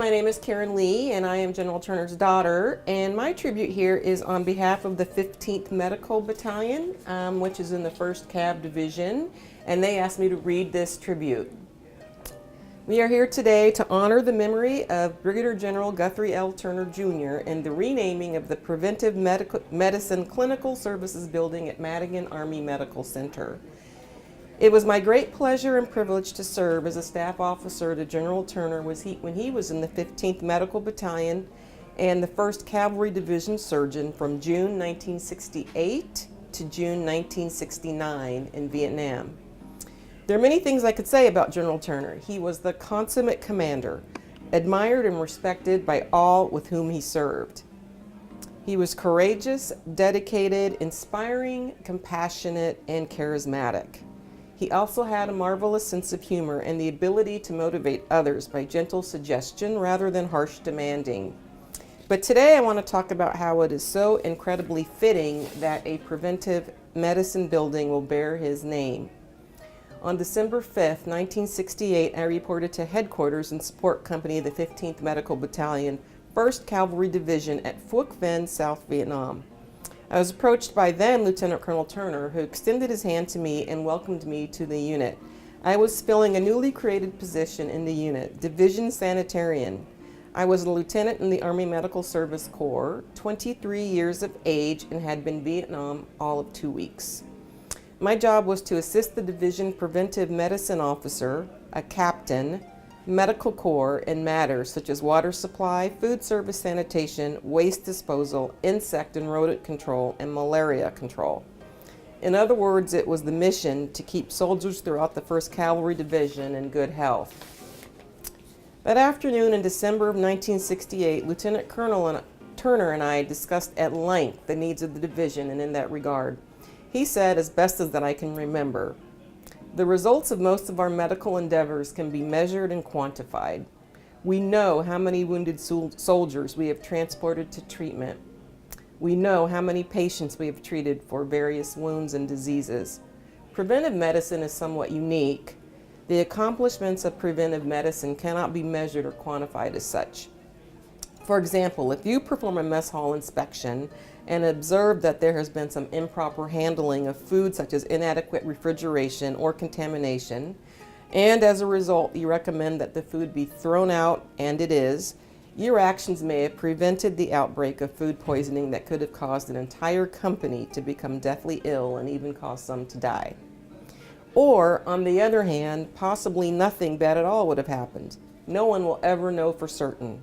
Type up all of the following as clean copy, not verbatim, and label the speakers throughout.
Speaker 1: My name is Karen Lee, and I am General Turner's daughter, and my tribute here is on behalf of the 15th Medical Battalion, which is in the 1st Cav Division, and they asked me to read this tribute. We are here today to honor the memory of Brigadier General Guthrie L. Turner Jr. and the renaming of the Preventive Medicine Clinical Services building at Madigan Army Medical Center. It was my great pleasure and privilege to serve as a staff officer to General Turner when he was in the 15th Medical Battalion and the 1st Cavalry Division surgeon from June 1968 to June 1969 in Vietnam. There are many things I could say about General Turner. He was the consummate commander, admired and respected by all with whom he served. He was courageous, dedicated, inspiring, compassionate, and charismatic. He also had a marvelous sense of humor and the ability to motivate others by gentle suggestion rather than harsh demanding. But today I want to talk about how it is so incredibly fitting that a preventive medicine building will bear his name. On December 5th, 1968, I reported to headquarters and support company of the 15th Medical Battalion, 1st Cavalry Division at Phuoc Vinh, South Vietnam. I was approached by then Lieutenant Colonel Turner, who extended his hand to me and welcomed me to the unit. I was filling a newly created position in the unit, Division Sanitarian. I was a lieutenant in the Army Medical Service Corps, 23 years of age, and had been in Vietnam all of 2 weeks. My job was to assist the division preventive medicine officer, a captain, medical corps in matters such as water supply, food service sanitation, waste disposal, insect and rodent control, and malaria control. In other words, it was the mission to keep soldiers throughout the 1st Cavalry Division in good health. That afternoon in December of 1968, Lieutenant Colonel Turner and I discussed at length the needs of the division, and in that regard, he said, as best as that I can remember, "The results of most of our medical endeavors can be measured and quantified. We know how many wounded soldiers we have transported to treatment. We know how many patients we have treated for various wounds and diseases. Preventive medicine is somewhat unique. The accomplishments of preventive medicine cannot be measured or quantified as such. For example, if you perform a mess hall inspection and observe that there has been some improper handling of food such as inadequate refrigeration or contamination, and as a result you recommend that the food be thrown out, and it is, your actions may have prevented the outbreak of food poisoning that could have caused an entire company to become deathly ill and even caused some to die. Or, on the other hand, possibly nothing bad at all would have happened. No one will ever know for certain.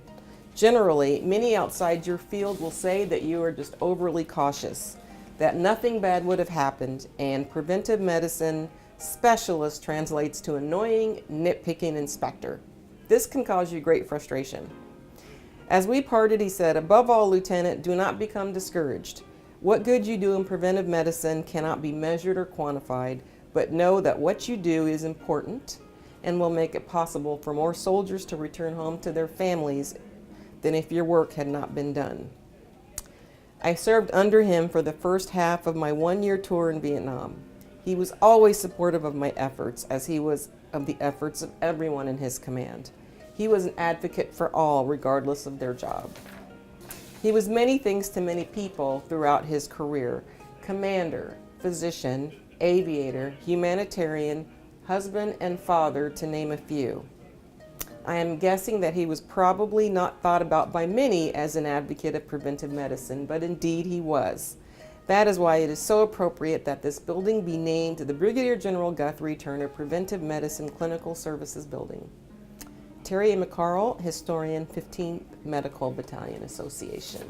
Speaker 1: Generally, many outside your field will say that you are just overly cautious, that nothing bad would have happened, and preventive medicine specialist translates to annoying, nitpicking inspector. This can cause you great frustration." As we parted, he said, "Above all, Lieutenant, do not become discouraged. What good you do in preventive medicine cannot be measured or quantified, but know that what you do is important and will make it possible for more soldiers to return home to their families than if your work had not been done." I served under him for the first half of my 1-year tour in Vietnam. He was always supportive of my efforts, as he was of the efforts of everyone in his command. He was an advocate for all, regardless of their job. He was many things to many people throughout his career: commander, physician, aviator, humanitarian, husband, and father, to name a few. I am guessing that he was probably not thought about by many as an advocate of preventive medicine, but indeed he was. That is why it is so appropriate that this building be named the Brigadier General Guthrie Turner Preventive Medicine Clinical Services Building. Terry McCarl, historian, 15th Medical Battalion Association.